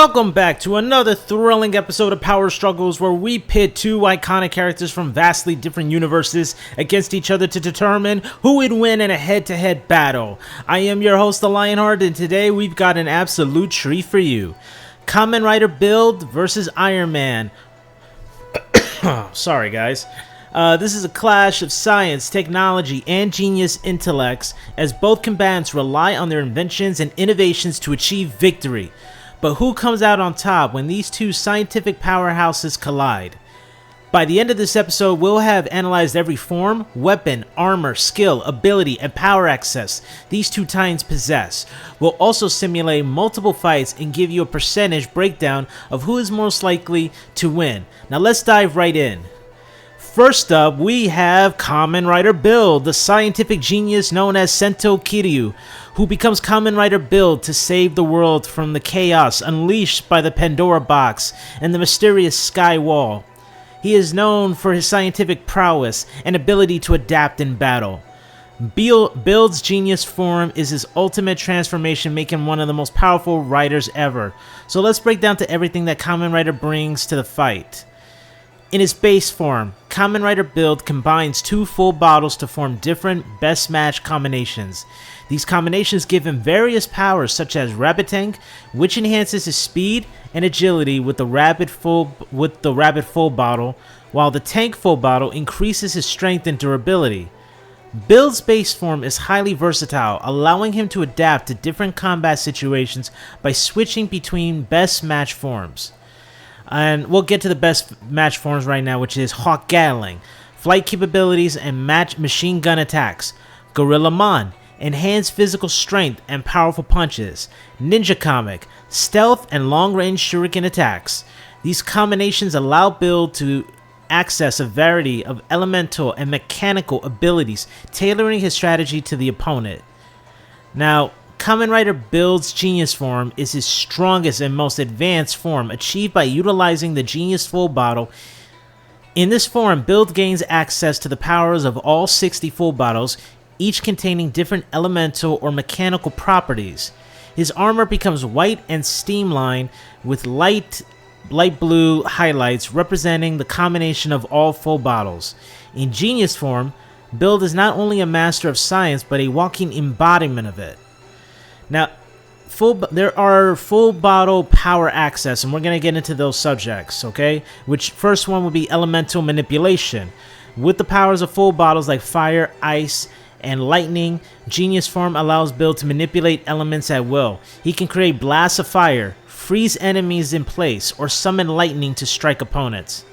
Welcome back to another thrilling episode of Power Struggles, where we pit two iconic characters from vastly different universes against each other to determine who would win in a head-to-head battle. I am your host, the Lionheart, and today we've got an absolute treat for you. Kamen Rider Build versus Iron Man. Sorry guys. This is a clash of science, technology, and genius intellects, as both combatants rely on their inventions and innovations to achieve victory. But who comes out on top when these two scientific powerhouses collide? By the end of this episode, we'll have analyzed every form, weapon, armor, skill, ability, and power access these two titans possess. We'll also simulate multiple fights and give you a percentage breakdown of who is most likely to win. Now let's dive right in. First up, we have Kamen Rider Build, the scientific genius known as Sento Kiryu, who becomes Kamen Rider Build to save the world from the chaos unleashed by the Pandora Box and the mysterious Sky Wall. He is known for his scientific prowess and ability to adapt in battle. Build's genius form is his ultimate transformation, making him one of the most powerful riders ever. So let's break down to everything that Kamen Rider brings to the fight. In his base form, Kamen Rider Build combines two full bottles to form different best match combinations. These combinations give him various powers such as Rapid Tank, which enhances his speed and agility with the Rapid Full bottle, while the Tank Full bottle increases his strength and durability. Build's base form is highly versatile, allowing him to adapt to different combat situations by switching between best match forms. And we'll get to the best match forms right now, which is Hawk Gatling, flight capabilities and match machine gun attacks, Gorilla Mon, enhanced physical strength and powerful punches, Ninja Comic, stealth and long-range shuriken attacks. These combinations allow Build to access a variety of elemental and mechanical abilities, tailoring his strategy to the opponent. Now, Kamen Rider Build's genius form is his strongest and most advanced form, achieved by utilizing the Genius Full bottle. In this form, Build gains access to the powers of all 60 full bottles, each containing different elemental or mechanical properties. His armor becomes white and streamlined with light blue highlights representing the combination of all full bottles. In genius form, Build is not only a master of science but a walking embodiment of it. Now, there are full bottle power access, and we're going to get into those subjects, okay? Which first one would be elemental manipulation. With the powers of full bottles like fire, ice, and lightning, genius form allows Build to manipulate elements at will. He can create blasts of fire, freeze enemies in place, or summon lightning to strike opponents.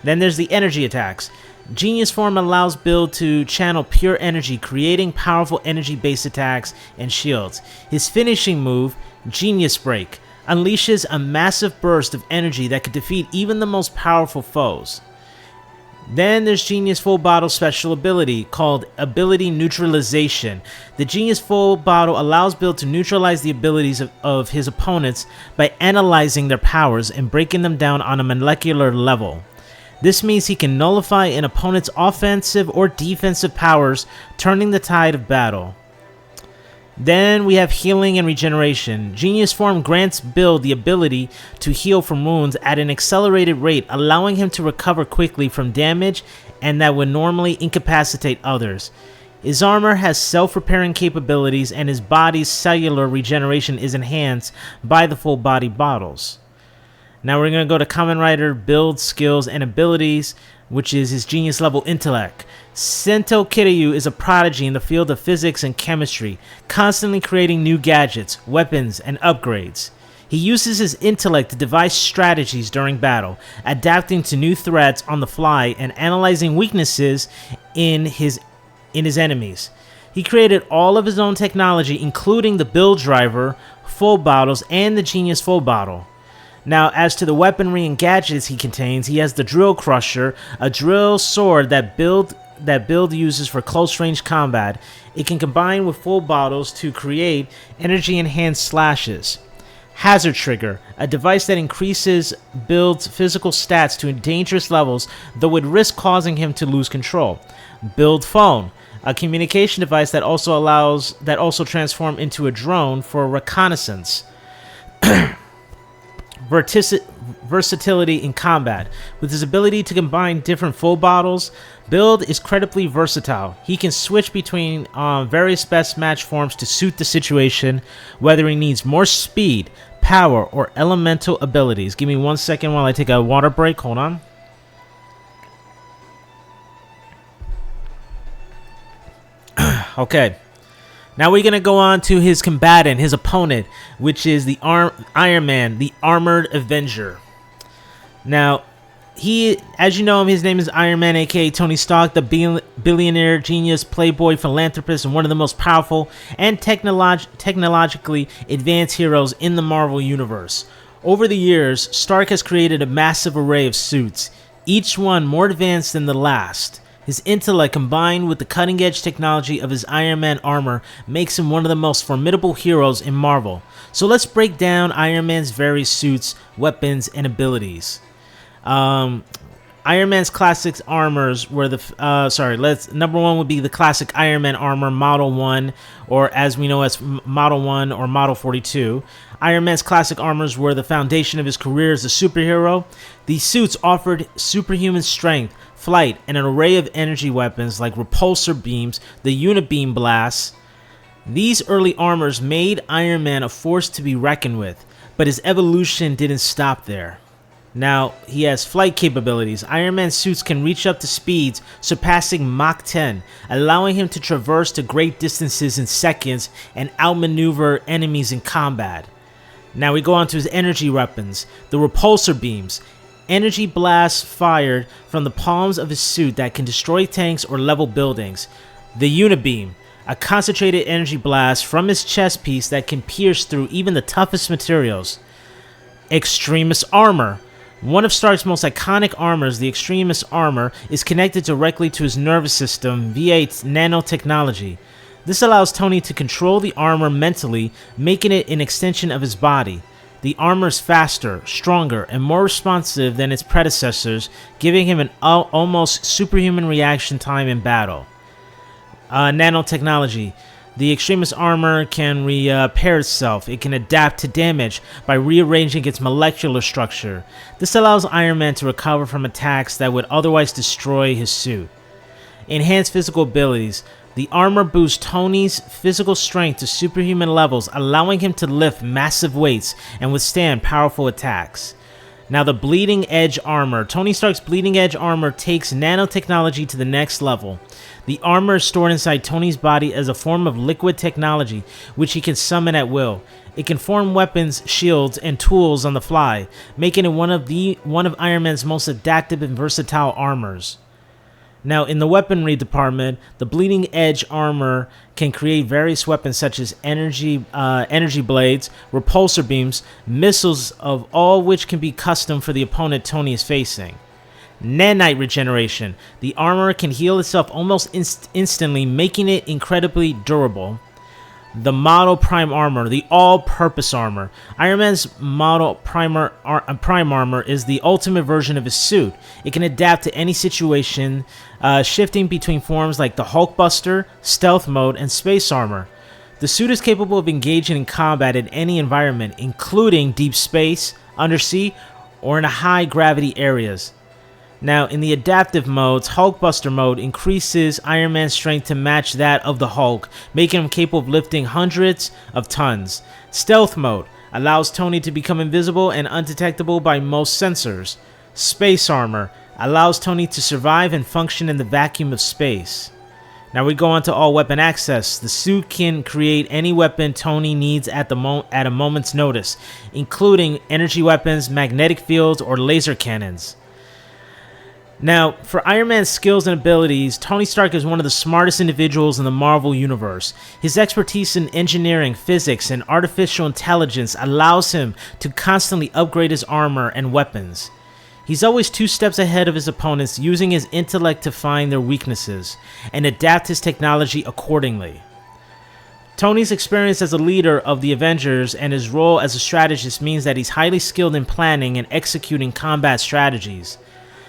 Then there's the energy attacks. Genius form allows Build to channel pure energy, creating powerful energy-based attacks and shields. His finishing move, Genius Break, unleashes a massive burst of energy that could defeat even the most powerful foes. Then there's Genius Full Bottle's special ability, called Ability Neutralization. The Genius Full Bottle allows Build to neutralize the abilities of his opponents by analyzing their powers and breaking them down on a molecular level. This means he can nullify an opponent's offensive or defensive powers, turning the tide of battle. Then we have healing and regeneration. Genius form grants Build the ability to heal from wounds at an accelerated rate, allowing him to recover quickly from damage and that would normally incapacitate others. His armor has self-repairing capabilities, and his body's cellular regeneration is enhanced by the full body bottles. Now we're going to go to Kamen Rider Build skills and abilities, which is his genius level intellect. Sento Kiryu is a prodigy in the field of physics and chemistry, constantly creating new gadgets, weapons, and upgrades. He uses his intellect to devise strategies during battle, adapting to new threats on the fly and analyzing weaknesses in his enemies. He created all of his own technology, including the Build driver, full bottles, and the Genius Full bottle. Now, as to the weaponry and gadgets he contains, he has the Drill Crusher, a drill sword that Build uses for close-range combat. It can combine with full bottles to create energy-enhanced slashes. Hazard Trigger, a device that increases Build's physical stats to dangerous levels, though would risk causing him to lose control. Build Phone, a communication device that also transforms into a drone for reconnaissance. versatility in combat. With his ability to combine different full bottles, Build is credibly versatile. He can switch between various best match forms to suit the situation, whether he needs more speed, power, or elemental abilities. Give me 1 second while I take a water break. Hold on. Okay. Now we're going to go on to his combatant, his opponent, which is the Iron Man, the Armored Avenger. Now, he, as you know him, his name is Iron Man, aka Tony Stark, the billionaire, genius, playboy, philanthropist, and one of the most powerful and technologically advanced heroes in the Marvel Universe. Over the years, Stark has created a massive array of suits, each one more advanced than the last. His intellect combined with the cutting-edge technology of his Iron Man armor makes him one of the most formidable heroes in Marvel. So let's break down Iron Man's various suits, weapons, and abilities. Iron Man's classic armors were number one would be the classic Iron Man armor, Model 1, or as we know as Model 1 or Model 42. Iron Man's classic armors were the foundation of his career as a superhero. These suits offered superhuman strength, flight, and an array of energy weapons like repulsor beams, the unibeam blasts. These early armors made Iron Man a force to be reckoned with, but his evolution didn't stop there. Now, he has flight capabilities. Iron Man's suits can reach up to speeds surpassing Mach 10, allowing him to traverse to great distances in seconds and outmaneuver enemies in combat. Now we go on to his energy weapons, the repulsor beams. Energy blasts fired from the palms of his suit that can destroy tanks or level buildings. The unibeam, a concentrated energy blast from his chest piece that can pierce through even the toughest materials. Extremis armor. One of Stark's most iconic armors, the Extremis armor, is connected directly to his nervous system via its nanotechnology. This allows Tony to control the armor mentally, making it an extension of his body. The armor is faster, stronger, and more responsive than its predecessors, giving him an almost superhuman reaction time in battle. Nanotechnology. The Extremis armor can repair itself. It can adapt to damage by rearranging its molecular structure. This allows Iron Man to recover from attacks that would otherwise destroy his suit. Enhanced physical abilities. The armor boosts Tony's physical strength to superhuman levels, allowing him to lift massive weights and withstand powerful attacks. Now the Bleeding Edge armor. Tony Stark's Bleeding Edge armor takes nanotechnology to the next level. The armor is stored inside Tony's body as a form of liquid technology, which he can summon at will. It can form weapons, shields, and tools on the fly, making it one of Iron Man's most adaptive and versatile armors. Now, in the weaponry department, the Bleeding Edge armor can create various weapons such as energy blades, repulsor beams, missiles, of all which can be custom for the opponent Tony is facing. Nanite regeneration. The armor can heal itself almost instantly, making it incredibly durable. The Model Prime armor, the all-purpose armor. Iron Man's Model Prime armor is the ultimate version of his suit. It can adapt to any situation, shifting between forms like the Hulkbuster, stealth mode, and space armor. The suit is capable of engaging in combat in any environment, including deep space, undersea, or in high-gravity areas. Now, in the adaptive modes, Hulkbuster mode increases Iron Man's strength to match that of the Hulk, making him capable of lifting hundreds of tons. Stealth mode allows Tony to become invisible and undetectable by most sensors. Space armor allows Tony to survive and function in the vacuum of space. Now we go on to all weapon access. The suit can create any weapon Tony needs at a moment's notice, including energy weapons, magnetic fields, or laser cannons. Now, for Iron Man's skills and abilities, Tony Stark is one of the smartest individuals in the Marvel Universe. His expertise in engineering, physics, and artificial intelligence allows him to constantly upgrade his armor and weapons. He's always 2 steps ahead of his opponents, using his intellect to find their weaknesses and adapt his technology accordingly. Tony's experience as a leader of the Avengers and his role as a strategist means that he's highly skilled in planning and executing combat strategies.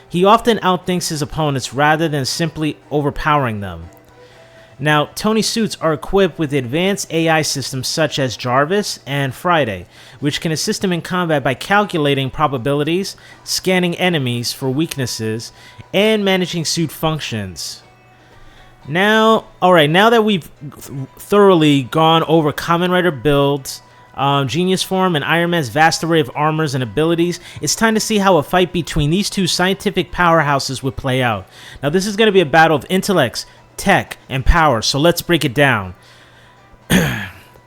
He often outthinks his opponents rather than simply overpowering them. Now, Tony's suits are equipped with advanced AI systems such as Jarvis and Friday, which can assist him in combat by calculating probabilities, scanning enemies for weaknesses, and managing suit functions. Now that we've thoroughly gone over Kamen Rider builds, Genius Form, and Iron Man's vast array of armors and abilities, it's time to see how a fight between these two scientific powerhouses would play out. Now, this is going to be a battle of intellects, tech, and power, so let's break it down.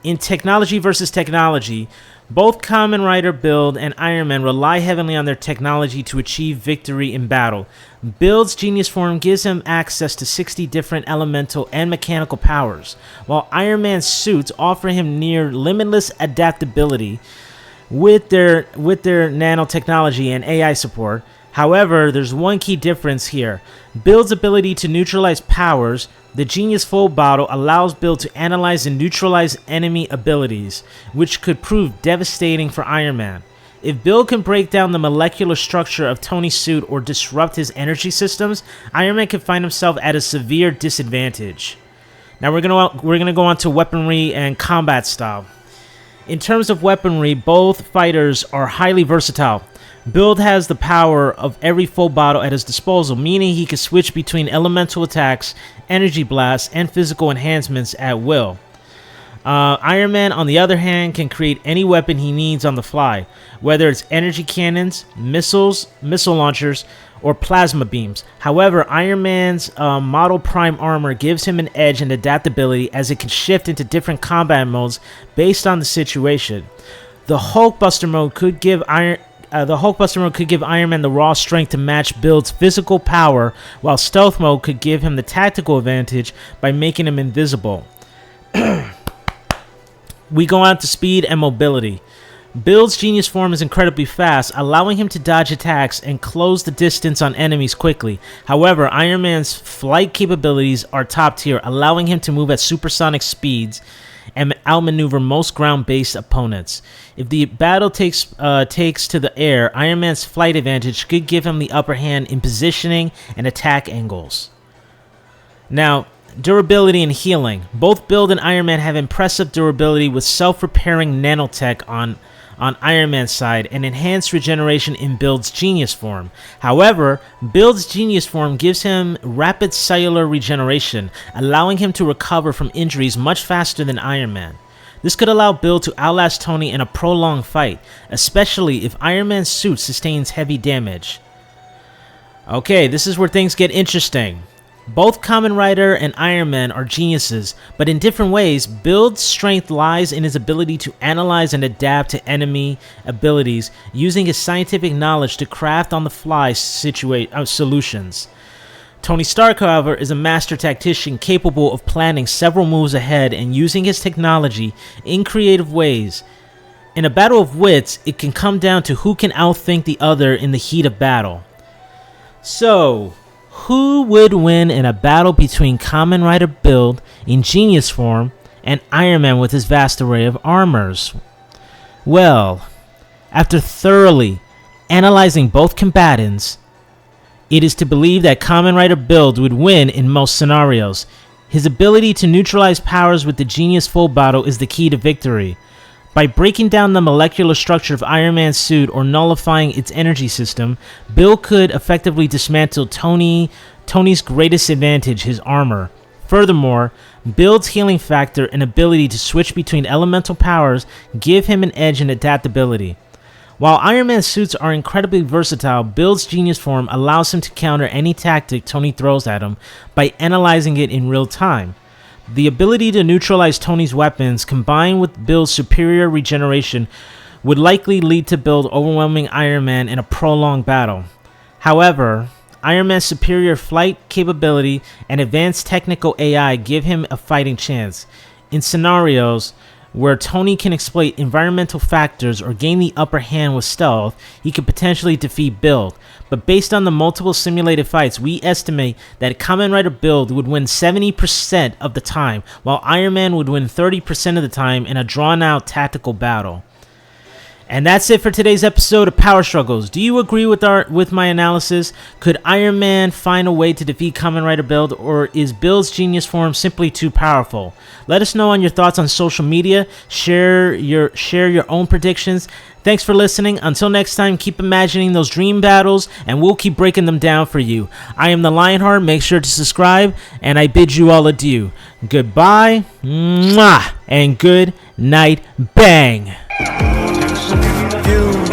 In technology versus technology, both Kamen Rider Build and Iron Man rely heavily on their technology to achieve victory in battle. Build's Genius Form gives him access to 60 different elemental and mechanical powers, while Iron Man's suits offer him near limitless adaptability with their nanotechnology and AI support. However, there's one key difference here. Build's ability to neutralize powers. The Genius Full Bottle allows Build to analyze and neutralize enemy abilities, which could prove devastating for Iron Man. If Build can break down the molecular structure of Tony's suit or disrupt his energy systems, Iron Man can find himself at a severe disadvantage. Now we're gonna go on to weaponry and combat style. In terms of weaponry, both fighters are highly versatile. Build has the power of every full bottle at his disposal, meaning he can switch between elemental attacks, energy blasts, and physical enhancements at will. Iron Man, on the other hand, can create any weapon he needs on the fly, whether it's energy cannons, missiles, missile launchers, or plasma beams. However, Iron Man's Model Prime armor gives him an edge in adaptability as it can shift into different combat modes based on the situation. The Hulkbuster mode could give Iron Man the raw strength to match Build's physical power, while Stealth Mode could give him the tactical advantage by making him invisible. We go on to speed and mobility. Build's Genius Form is incredibly fast, allowing him to dodge attacks and close the distance on enemies quickly. However, Iron Man's flight capabilities are top tier, allowing him to move at supersonic speeds and outmaneuver most ground-based opponents. If the battle takes to the air, Iron Man's flight advantage could give him the upper hand in positioning and attack angles. Now, durability and healing. Both Build and Iron Man have impressive durability with self-repairing nanotech on Iron Man's side and enhanced regeneration in Build's Genius Form. However, Build's Genius Form gives him rapid cellular regeneration, allowing him to recover from injuries much faster than Iron Man. This could allow Build to outlast Tony in a prolonged fight, especially if Iron Man's suit sustains heavy damage. Okay, this is where things get interesting. Both Kamen Rider and Iron Man are geniuses, but in different ways. Build's strength lies in his ability to analyze and adapt to enemy abilities, using his scientific knowledge to craft on-the-fly solutions. Tony Stark, however, is a master tactician capable of planning several moves ahead and using his technology in creative ways. In a battle of wits, it can come down to who can outthink the other in the heat of battle. So, who would win in a battle between Kamen Rider Build in Genius Form and Iron Man with his vast array of armors? Well, after thoroughly analyzing both combatants, it is to believe that Kamen Rider Build would win in most scenarios. His ability to neutralize powers with the Genius Full Bottle is the key to victory. By breaking down the molecular structure of Iron Man's suit or nullifying its energy system, Build could effectively dismantle Tony's greatest advantage, his armor. Furthermore, Build's healing factor and ability to switch between elemental powers give him an edge in adaptability. While Iron Man's suits are incredibly versatile, Build's Genius Form allows him to counter any tactic Tony throws at him by analyzing it in real time. The ability to neutralize Tony's weapons, combined with Build's superior regeneration, would likely lead to Build overwhelming Iron Man in a prolonged battle. However, Iron Man's superior flight capability and advanced technical AI give him a fighting chance. In scenarios where Tony can exploit environmental factors or gain the upper hand with stealth, he could potentially defeat Build. But based on the multiple simulated fights, we estimate that Kamen Rider Build would win 70% of the time, while Iron Man would win 30% of the time in a drawn-out tactical battle. And that's it for today's episode of Power Struggles. Do you agree with my analysis? Could Iron Man find a way to defeat Kamen Rider Build, or is Build's genius form simply too powerful? Let us know on your thoughts on social media. Share your own predictions. Thanks for listening. Until next time, keep imagining those dream battles, and we'll keep breaking them down for you. I am the Lionheart. Make sure to subscribe, and I bid you all adieu. Goodbye, mwah, and good night, bang. You